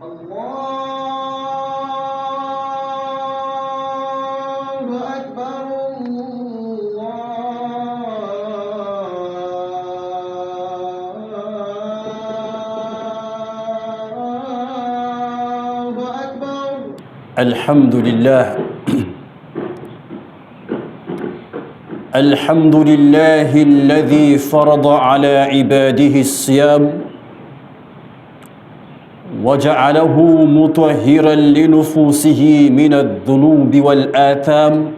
الله أكبر الله أكبر. الحمد لله الحمد لله الذي فرض على عباده الصيام وجعله مطهرا لنفوسه من الذنوب والآثام،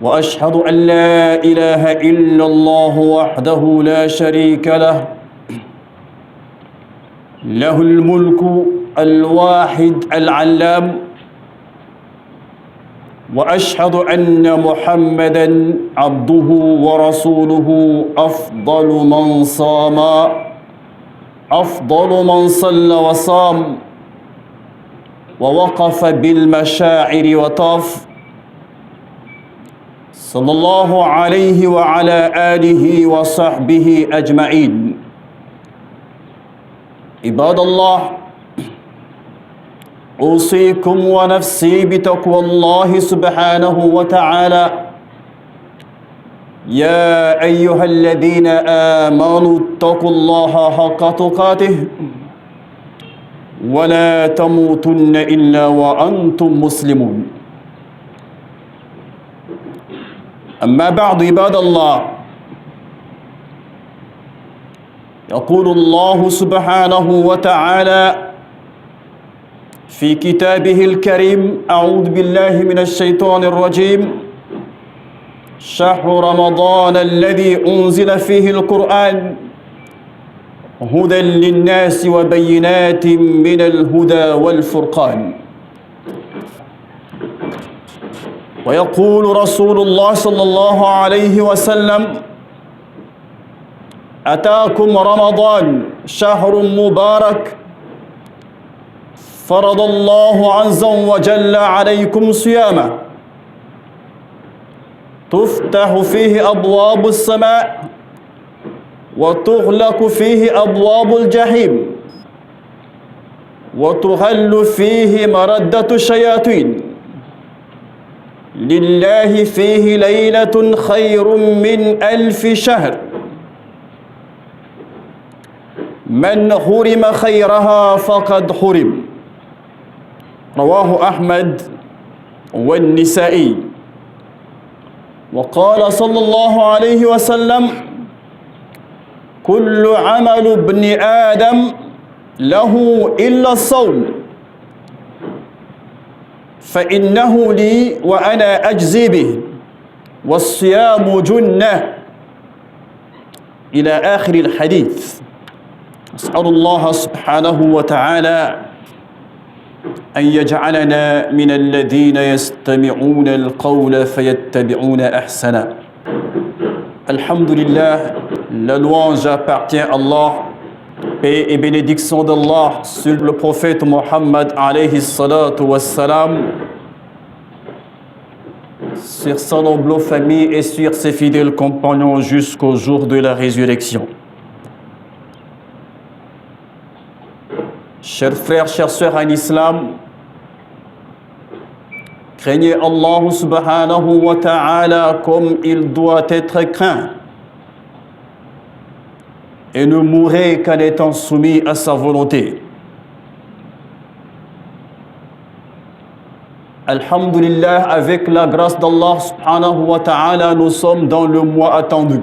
وأشهد أن لا إله إلا الله وحده لا شريك له، له الملك الواحد العلام، وأشهد أن محمدًا عبده ورسوله أفضل من صام، أفضل من صلى وصام ووقف بالمشاعر وطاف، صلى الله عليه وعلى آله وصحبه أجمعين. عباد الله، أوصيكم ونفسي بتقوى الله سبحانه وتعالى. يا أيها الذين آمنوا اتقوا الله حق تقاته ولا تموتن إلا وأنتم مسلمون. أما بعد، عباد الله، يقول الله سبحانه وتعالى في كتابه الكريم: أعوذ بالله من الشيطان الرجيم. شهر رمضان الذي أنزل فيه القرآن هدى للناس وبينات من الهدى والفرقان. ويقول رسول الله صلى الله عليه وسلم: أتاكم رمضان شهر مبارك فرض الله عز وجل عليكم صيامه، تفتح فيه أبواب السماء وتغلق فيه أبواب الجحيم وتغل فيه مردة الشياطين، لله فيه ليلة خير من 1000 شهر، من حرم خيرها فقد حرم. رواه أحمد والنسائي. وقال صلى الله عليه وسلم: كل عمل ابن آدم له إلا الصوم فإنه لي وأنا أجزي به، والصيام جنة، إلى آخر الحديث. أسأل الله سبحانه وتعالى أن يجعلنا من الذين يستمعون القول فيتبعون أحسنه. Alhamdulillah, la louange appartient à Allah. Paix et bénédiction d'Allah sur le prophète Mohammed alayhi salatu wassalam, sur sa noble famille et sur ses fidèles compagnons jusqu'au jour de la résurrection. Chers frères, chères sœurs en islam, craignez Allah subhanahu wa ta'ala comme il doit être craint et ne mourrez qu'en étant soumis à sa volonté. Alhamdulillah, avec la grâce d'Allah subhanahu wa ta'ala, nous sommes dans le mois attendu.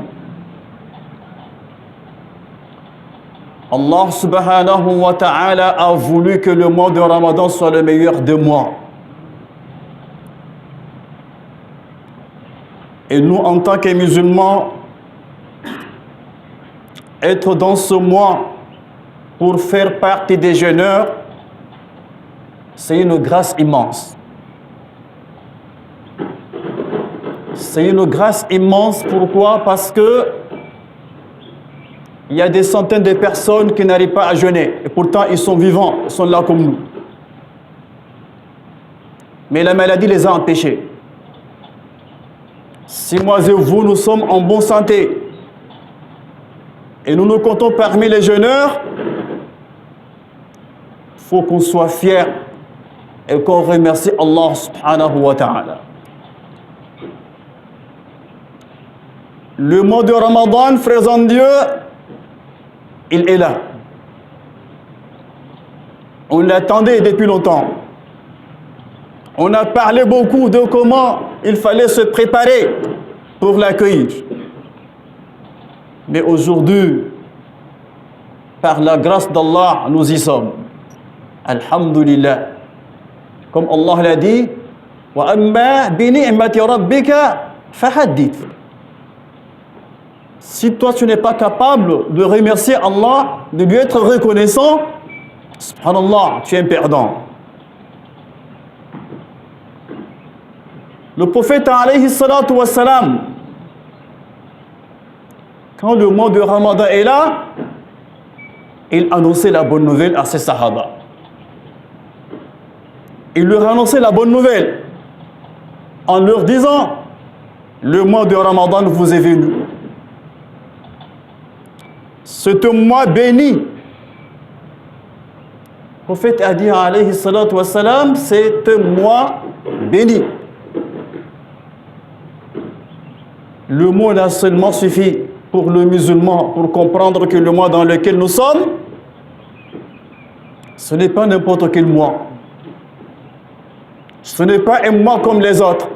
Allah subhanahu wa ta'ala a voulu que le mois de Ramadan soit le meilleur des mois. Et nous, en tant que musulmans, être dans ce mois pour faire partie des jeûneurs, c'est une grâce immense. C'est une grâce immense. Pourquoi? Parce que il y a des centaines de personnes qui n'arrivent pas à jeûner. Et pourtant, ils sont vivants, ils sont là comme nous. Mais la maladie les a empêchés. Si moi et vous, nous sommes en bonne santé, et nous nous comptons parmi les jeûneurs, faut qu'on soit fier et qu'on remercie Allah subhanahu wa ta'ala. Le mois de Ramadan, frères en Dieu, il est là. On l'attendait depuis longtemps. On a parlé beaucoup de comment il fallait se préparer pour l'accueillir. Mais aujourd'hui, par la grâce d'Allah, nous y sommes. Alhamdulillah. Comme Allah l'a dit, وَأَمَّا بِنِعْمَةِ رَبِّكَ فَحَدِّثْ. Si toi tu n'es pas capable de remercier Allah, de lui être reconnaissant, subhanallah, tu es un perdant. Le prophète alayhi salatu wa salam, quand le mois de Ramadan est là, il annonçait la bonne nouvelle à ses sahaba. Il leur annonçait la bonne nouvelle en leur disant, le mois de Ramadan vous est venu. C'est un mois béni. Le prophète a dit alayhi salatu wa salam, c'est un mois béni. Le mot là seulement suffit pour le musulman pour comprendre que le mois dans lequel nous sommes, ce n'est pas n'importe quel mois. Ce n'est pas un mois comme les autres.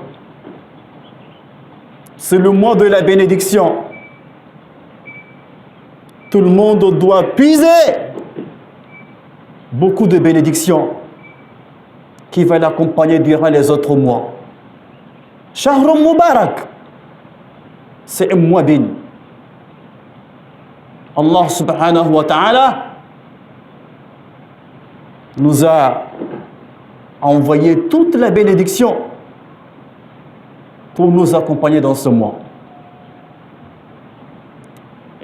C'est le mois de la bénédiction. Tout le monde doit puiser beaucoup de bénédictions qui va l'accompagner durant les autres mois. Shahrum Mubarak, c'est un mois béni. Allah subhanahu wa ta'ala nous a envoyé toute la bénédiction pour nous accompagner dans ce mois.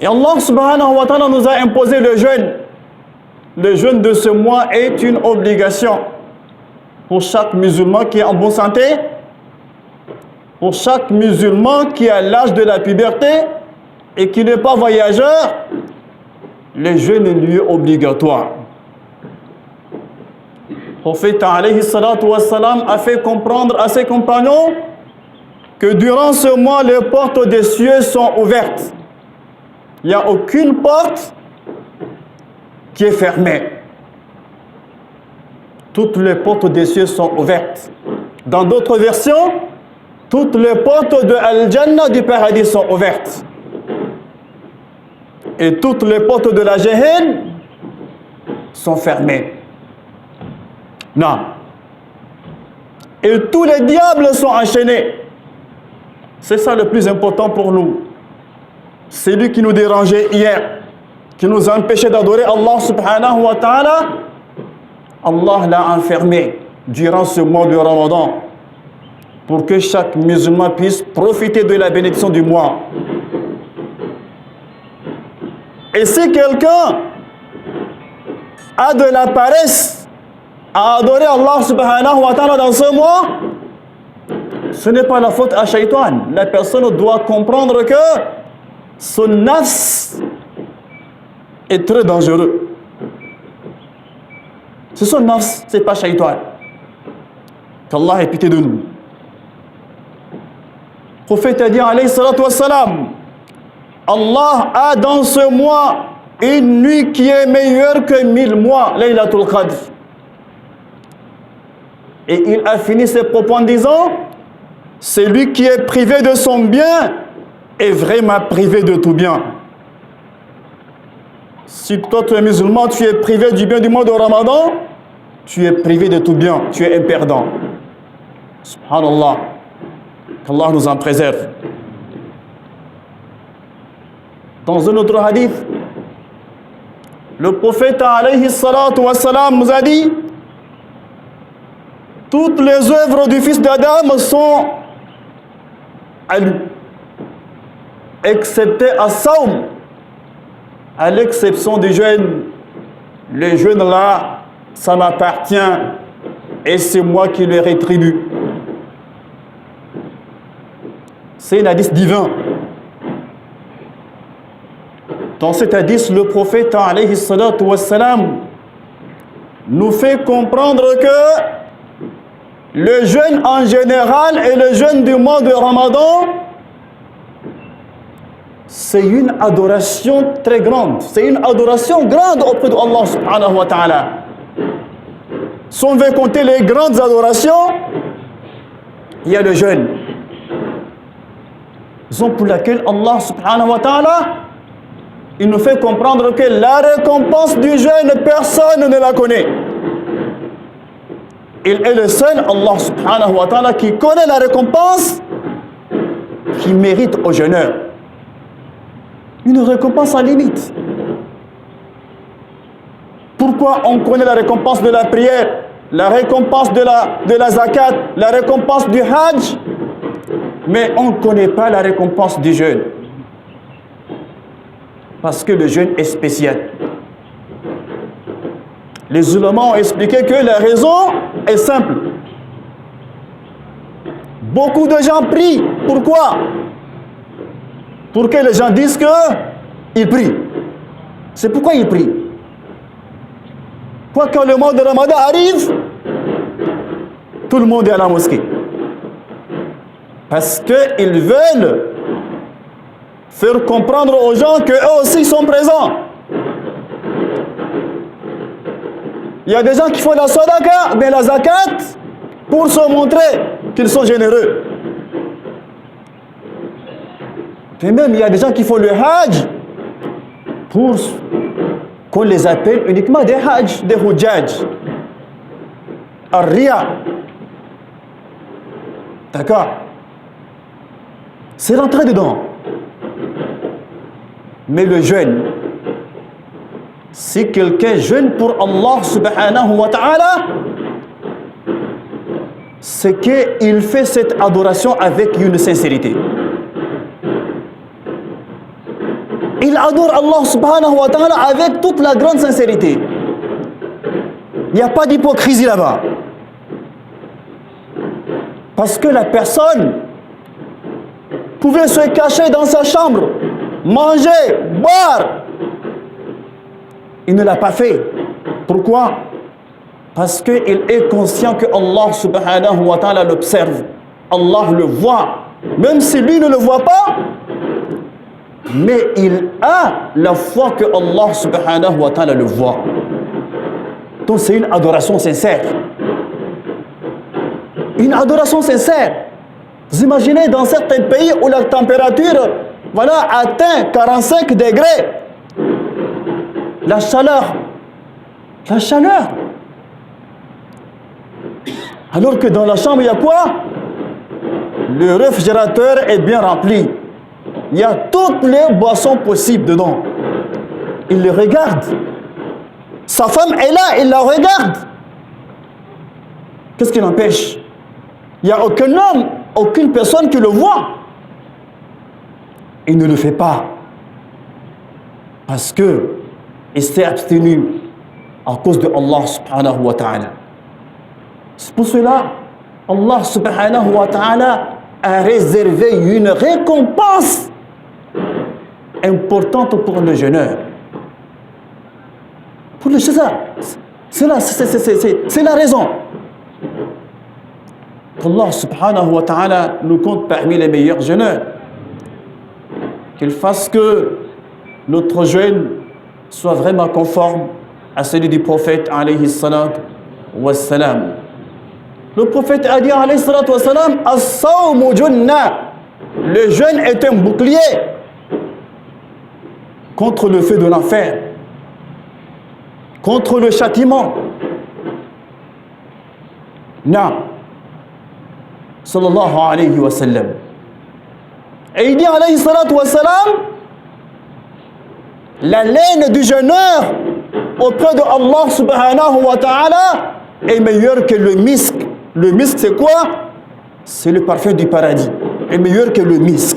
Et Allah subhanahu wa ta'ala nous a imposé le jeûne. Le jeûne de ce mois est une obligation pour chaque musulman qui est en bonne santé, pour chaque musulman qui a l'âge de la puberté et qui n'est pas voyageur. Le jeûne lui est obligatoire. Le prophète alayhi salatu wa salam a fait comprendre à ses compagnons que durant ce mois, les portes des cieux sont ouvertes. Il n'y a aucune porte qui est fermée. Toutes les portes des cieux sont ouvertes. Dans d'autres versions, toutes les portes de Al-Jannah du paradis sont ouvertes. Et toutes les portes de la Jahannam sont fermées. Non. Et tous les diables sont enchaînés. C'est ça le plus important pour nous. C'est lui qui nous dérangeait hier, qui nous empêchait d'adorer Allah subhanahu wa ta'ala. Allah l'a enfermé durant ce mois de Ramadan pour que chaque musulman puisse profiter de la bénédiction du mois. Et si quelqu'un a de la paresse à adorer Allah subhanahu wa ta'ala dans ce mois, ce n'est pas la faute à Shaitan. La personne doit comprendre que son nafs est très dangereux. C'est son nafs, c'est pas Shaitan. Qu'Allah ait pitié de nous. Le prophète a dit alayhi salatu wassalam, Allah a dans ce mois une nuit qui est meilleure que 1000 mois, Laylatul Qadr. Et il a fini ses propos en disant, celui qui est privé de son bien est vraiment privé de tout bien. Si toi tu es musulman, tu es privé du bien du mois de Ramadan, tu es privé de tout bien, tu es un perdant. Subhanallah, qu'Allah nous en préserve. Dans un autre hadith, le prophète alayhi salatu wa salam nous a dit, toutes les œuvres du fils d'Adam sont à lui, excepté as-sawm, à l'exception du jeûne. Le jeûne là, ça m'appartient et c'est moi qui le rétribue. C'est un hadith divin. Dans cet hadith, le prophète alayhi salatu wa salam nous fait comprendre que le jeûne en général et le jeûne du mois de Ramadan, c'est une adoration très grande. C'est une adoration grande auprès de Allah subhanahu wa ta'ala. Si on veut compter les grandes adorations, il y a le jeûne. Raison pour laquelle Allah subhanahu wa ta'ala, il nous fait comprendre que la récompense du jeûne, personne ne la connaît. Il est le seul, Allah subhanahu wa ta'ala, qui connaît la récompense qui mérite au jeûneur. Une récompense sans limite. Pourquoi on connaît la récompense de la prière, la récompense de la zakat, la récompense du hajj, mais on ne connaît pas la récompense du jeûne? Parce que le jeûne est spécial. Les ulémas ont expliqué que la raison est simple. Beaucoup de gens prient. Pourquoi? Pour que les gens disent qu'ils prient. C'est pourquoi ils prient. Quoi, quand le mois de Ramadan arrive, tout le monde est à la mosquée. Parce qu'ils veulent faire comprendre aux gens qu'eux aussi sont présents. Il y a des gens qui font la sadaqa, mais la zakat, pour se montrer qu'ils sont généreux. Et même, il y a des gens qui font le hajj pour qu'on les appelle uniquement des hajj, des hujjaj. Ar-riya. D'accord? C'est rentré dedans. Mais le jeûne, si quelqu'un jeûne pour Allah subhanahu wa ta'ala, c'est qu'il fait cette adoration avec une sincérité. Il adore Allah subhanahu wa ta'ala avec toute la grande sincérité. Il n'y a pas d'hypocrisie là-bas. Parce que la personne pouvait se cacher dans sa chambre, manger, boire. Il ne l'a pas fait. Pourquoi? Parce qu'il est conscient que Allah subhanahu wa ta'ala l'observe. Allah le voit. Même si lui ne le voit pas, mais il a la foi que Allah subhanahu wa ta'ala le voit. Donc c'est une adoration sincère. Une adoration sincère. Vous imaginez dans certains pays où la température atteint 45 degrés. La chaleur. La chaleur. Alors que dans la chambre, il y a quoi? Le réfrigérateur est bien rempli. Il y a toutes les boissons possibles dedans. Il le regarde. Sa femme est là, il la regarde. Qu'est-ce qui l'empêche? Il n'y a aucun homme, aucune personne qui le voit. Il ne le fait pas. Parce que il s'est abstenu à cause de Allah subhanahu wa ta'ala. C'est pour cela Allah subhanahu wa ta'ala a réservé une récompense importante pour le jeûneur. Pour le jeûneur. C'est la raison. Allah subhanahu wa ta'ala nous compte parmi les meilleurs jeûneurs. Qu'il fasse que notre jeûne soit vraiment conforme à celui du prophète alayhi salatu wassalam. Le prophète a dit alayhi salatu wassalam, as-sawmu junna. Le jeûne est un bouclier contre le feu de l'enfer, contre le châtiment. Non. Sallallahu alayhi wa sallam. Et il dit alayhi salatu wa salam, la laine du jeûneur auprès de Allah subhanahu wa ta'ala est meilleure que le misk. Le misk c'est quoi? C'est le parfum du paradis. Est meilleur que le misk.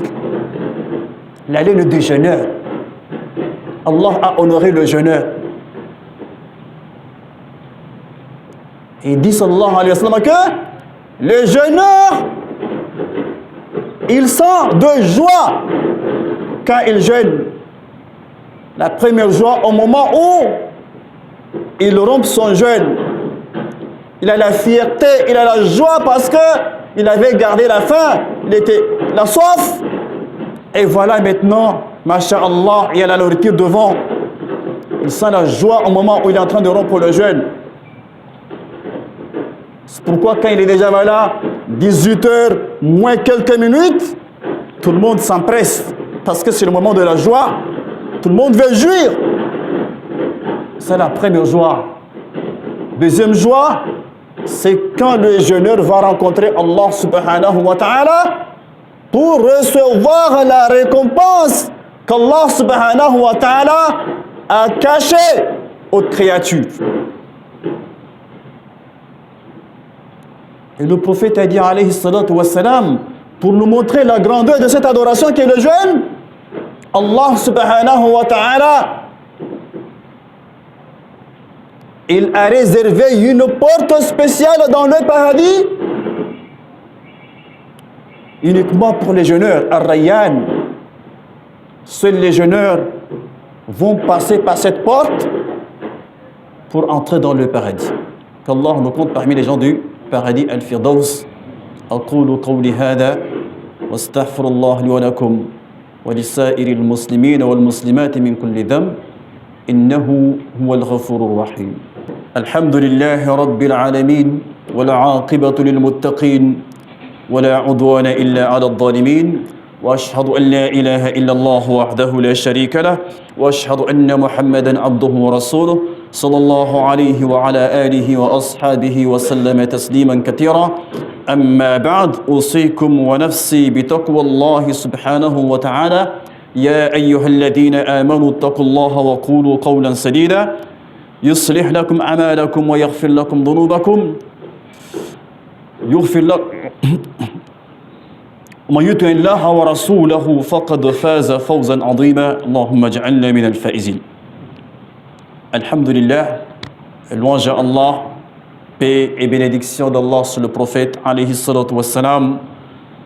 La laine du jeûneur. Allah a honoré le jeûneur. Et il dit sallallahu alayhi wa sallam que le jeûneur, il sent de joie quand il jeûne. La première joie au moment où il rompt son jeûne. Il a la fierté, il a la joie parce que il avait gardé la faim, il était la soif. Et voilà maintenant, masha'Allah, il y a la nourriture devant. Il sent la joie au moment où il est en train de rompre le jeûne. C'est pourquoi quand il est déjà là, 18h moins quelques minutes, tout le monde s'empresse. Parce que c'est le moment de la joie. Tout le monde veut jouir. C'est la première joie. Deuxième joie, c'est quand le jeûneur va rencontrer Allah subhanahu wa ta'ala pour recevoir la récompense qu'Allah subhanahu wa ta'ala a cachée aux créatures. Et le prophète a dit alayhi salatu wa salam, pour nous montrer la grandeur de cette adoration qui est le jeûne, Allah subhanahu wa ta'ala, il a réservé une porte spéciale dans le paradis uniquement pour les jeûneurs, Ar-Rayyan. Seuls les jeûneurs vont passer par cette porte pour entrer dans le paradis. Qu'Allah nous compte parmi les gens du paradis Al-Firdaus. أقول قولي هذا واستغفر الله لي ولكم ولسائر المسلمين والمسلمات من كل ذنب إنه هو الغفور الرحيم. الحمد لله رب العالمين والعاقبة للمتقين ولا عدوان إلا على الظالمين وأشهد أن لا إله إلا الله وحده لا شريك له وأشهد أن محمدا عبده ورسوله صلى الله عليه وعلى آله وأصحابه وسلم تسليما كثيرا. أما بعد أوصيكم ونفسي بتقوى الله سبحانه وتعالى يا أيها الذين آمنوا اتقوا الله وقولوا قولا سديدا يصلح لكم أعمالكم ويغفر لكم ذنوبكم يغفر لكم ومن يطع الله ورسوله فقد فاز فوزا عظيما اللهم اجعلنا من الفائزين. Alhamdulillah, louange à Allah, paix et bénédiction d'Allah sur le prophète alayhi salatu wassalam,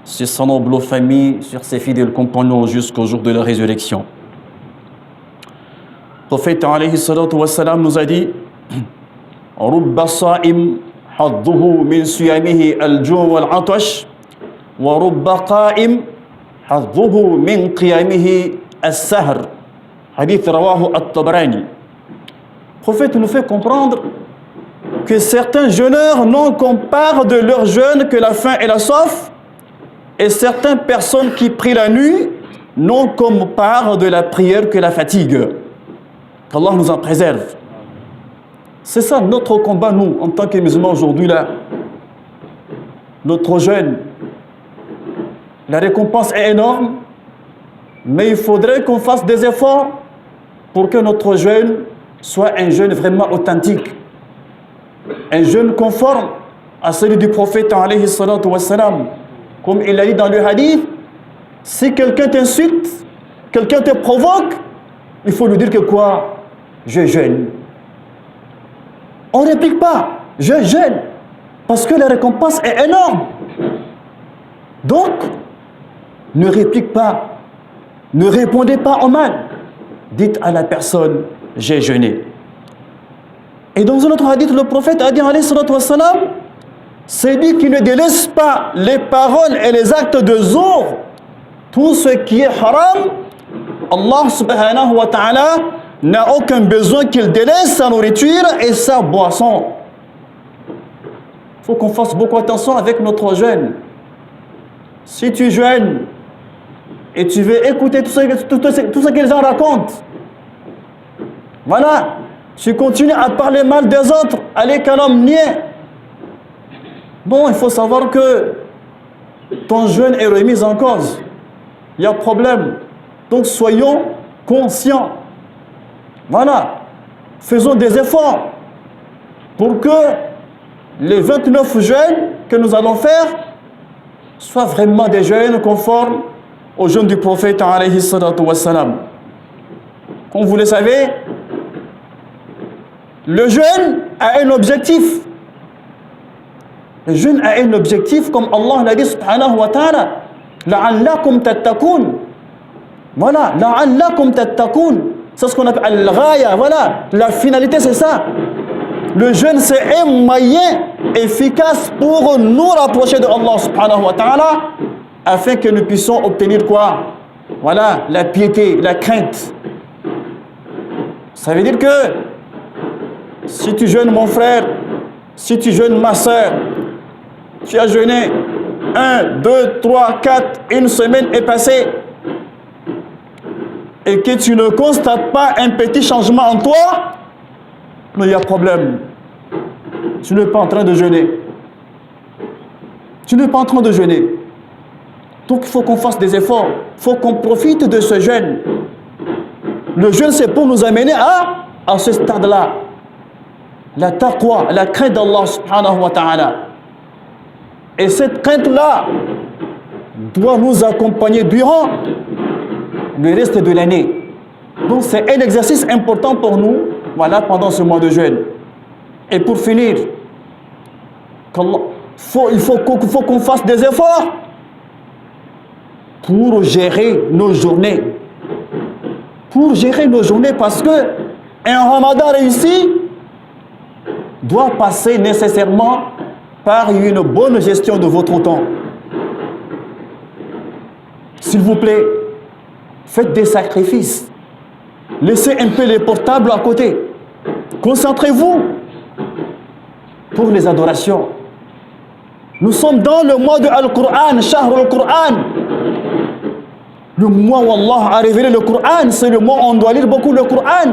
sur son noble famille, sur ses fidèles compagnons jusqu'au jour de la résurrection. Le prophète alayhi salatu wassalam nous a dit رب صائم حظه من صيامه الجوع والعطش ورب قائم حظه من قيامه السهر. Hadith rawahu at-Tabarani. Le prophète nous fait comprendre que certains jeûneurs n'ont qu'on part de leur jeûne que la faim et la soif, et certaines personnes qui prient la nuit n'ont comme part de la prière que la fatigue. Qu'Allah nous en préserve. C'est ça notre combat, nous, en tant que musulmans aujourd'hui, là. Notre jeûne, la récompense est énorme, mais il faudrait qu'on fasse des efforts pour que notre jeûne soit un jeûne vraiment authentique, un jeûne conforme à celui du prophète alayhi salatu wassalam. Comme il a dit dans le hadith, si quelqu'un t'insulte, quelqu'un te provoque, il faut lui dire que quoi? Je jeûne. On ne réplique pas, je jeûne, parce que la récompense est énorme. Donc, ne réplique pas, ne répondez pas au mal. Dites à la personne, j'ai jeûné. Et dans un autre hadith, le prophète a dit, alayhi salatu wassalam, celui qui ne délaisse pas les paroles et les actes de zour, tout ce qui est haram, Allah subhanahu wa ta'ala n'a aucun besoin qu'il délaisse sa nourriture et sa boisson. Il faut qu'on fasse beaucoup attention avec notre jeûne. Si tu jeûnes et tu veux écouter tout ce que les gens racontent, voilà, tu continues à parler mal des autres, à les calomnier. Bon, il faut savoir que ton jeûne est remis en cause. Il y a problème. Donc soyons conscients. Voilà. Faisons des efforts pour que les 29 jeûnes que nous allons faire soient vraiment des jeûnes conformes aux jeûnes du prophète alayhi salatu wassalam. Comme vous le savez, le jeûne a un objectif. Le jeûne a un objectif, comme Allah l'a dit subhanahu wa ta'ala, la'allakum tattaqun. Voilà, la'allakum tattaqun. C'est ce qu'on appelle al-ghaya. Voilà, la finalité c'est ça. Le jeûne, c'est un moyen efficace pour nous rapprocher de Allah subhanahu wa ta'ala, afin que nous puissions obtenir quoi? Voilà, la piété, la crainte. Ça veut dire que si tu jeûnes mon frère, si tu jeûnes ma soeur, tu as jeûné 1, 2, 3, 4, une semaine est passée, et que tu ne constates pas un petit changement en toi, mais il y a problème. Tu n'es pas en train de jeûner. Tu n'es pas en train de jeûner. Donc il faut qu'on fasse des efforts. Il faut qu'on profite de ce jeûne. Le jeûne, c'est pour nous amener à ce stade-là. La taqwa, la crainte d'Allah subhanahu wa ta'ala. Et cette crainte-là doit nous accompagner durant le reste de l'année. Donc c'est un exercice important pour nous, voilà, pendant ce mois de jeûne. Et pour finir, il faut qu'on fasse des efforts pour gérer nos journées. Pour gérer nos journées, parce que un ramadan réussi doit passer nécessairement par une bonne gestion de votre temps. S'il vous plaît, faites des sacrifices. Laissez un peu les portables à côté. Concentrez-vous pour les adorations. Nous sommes dans le mois de Al-Qur'an, Shahr al-Qur'an. Le mois où Allah a révélé le Qur'an, c'est le mois où on doit lire beaucoup le Qur'an.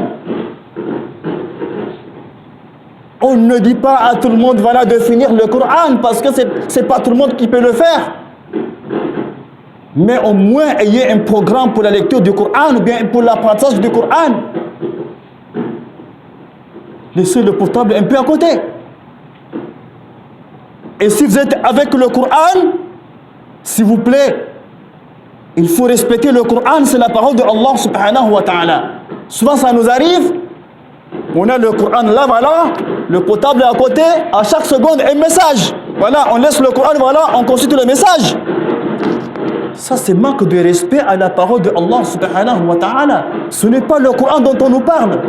On ne dit pas à tout le monde, voilà, de finir le Qur'an, parce que c'est pas tout le monde qui peut le faire. Mais au moins, ayez un programme pour la lecture du Qur'an, ou bien pour l'apprentissage du Qur'an. Laissez le portable un peu à côté. Et si vous êtes avec le Qur'an, s'il vous plaît, il faut respecter le Qur'an, c'est la parole de Allah subhanahu wa ta'ala. Souvent ça nous arrive, on a le Qur'an là, voilà, le portable à côté, à chaque seconde un message. Voilà, on laisse le Qur'an, voilà, on consulte le message. Ça c'est manque de respect à la parole de Allah subhanahu wa ta'ala. Ce n'est pas le Qur'an dont on nous parle.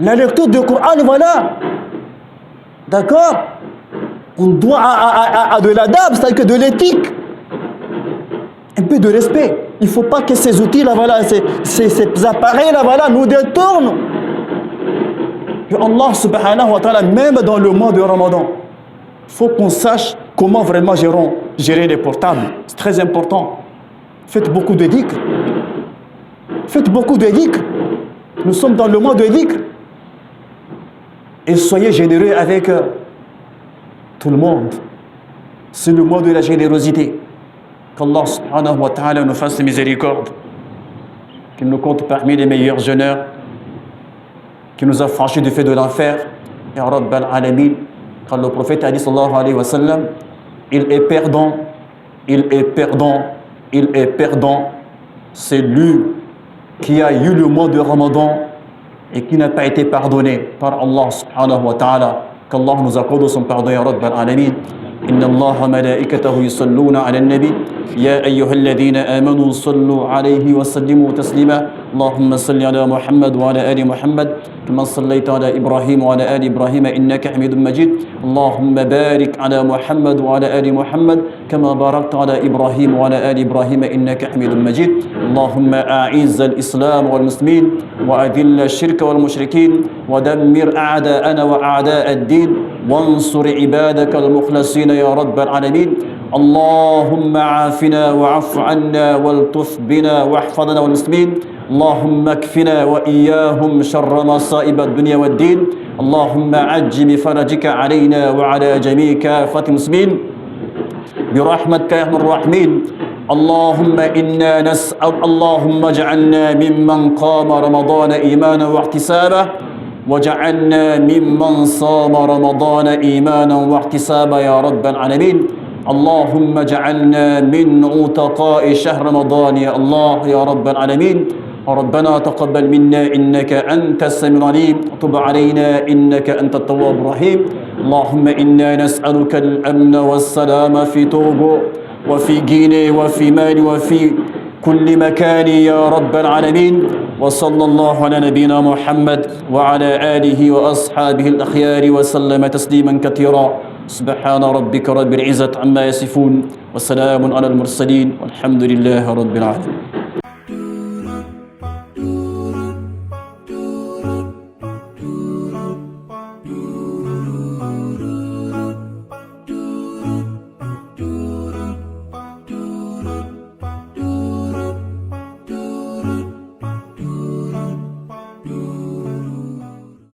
La lecture du Qur'an, voilà. D'accord? On doit à de l'adab, c'est-à-dire que de l'éthique. Un peu de respect. Il ne faut pas que ces outils-là, voilà, ces appareils-là, voilà, nous détournent. Et Allah subhanahu wa ta'ala, même dans le mois de Ramadan, il faut qu'on sache comment vraiment gérer les portables. C'est très important. Faites beaucoup de dhikr. Faites beaucoup de dhikr. Nous sommes dans le mois de dhikr. Et soyez généreux avec tout le monde. C'est le mois de la générosité. Qu'Allah subhanahu wa ta'ala nous fasse miséricorde, qu'il nous compte parmi les meilleurs jeûneurs, qu'il nous a franchis du fait de l'enfer. Ya Rabbal Alamin, quand le prophète a dit sallallahu alayhi wa sallam, il est perdant, il est perdant, il est perdant, c'est lui qui a eu le mois de Ramadan et qui n'a pas été pardonné par Allah subhanahu wa ta'ala. Qu'Allah nous accorde son pardon, Ya Rabbal Alamin. إن الله وملائكته يصلون على النبي يا أيها الذين آمنوا صلوا عليه وسلموا تسليما اللهم صل على محمد وعلى آل محمد كما صليت على إبراهيم وعلى آل إبراهيم إنك حميد مجيد اللهم بارك على محمد وعلى آل محمد كما باركت على إبراهيم وعلى آل إبراهيم إنك حميد مجيد اللهم أعز الإسلام والمسلمين وأذل الشرك والمشركين ودمر أعداءنا وأعداء الدين وانصر عبادك المخلصين يا رب العالمين اللهم عافنا وعف عنا والطف بنا واحفظنا والمسلمين اللهم اكفنا وإياهم شر مصائب الدنيا والدين اللهم عج بفرجك علينا وعلى جميع كافة المسلمين برحمتك يا ارحم الراحمين اللهم إنا نسأل اللهم اجعلنا ممن قام رمضان إيمانا واحتسابا وجعلنا ممن صام رمضان إيمانا واحتسابا يا رب العالمين اللهم اجعلنا من عتقاء شهر رمضان يا الله يا رب العالمين ربنا تقبل منا إنك أنت السميع العليم وتب علينا إنك أنت التواب الرحيم اللهم إنا نسألك الأمن والسلام في توغو وفي غيني وفي مالي وفي كل مكان يا رب العالمين. وصلى الله على نبينا محمد وعلى آله وأصحابه الأخيار وسلم تسليما كثيرا. سبحان ربك رب العزة عما يصفون وسلام على المرسلين والحمد لله رب العالمين.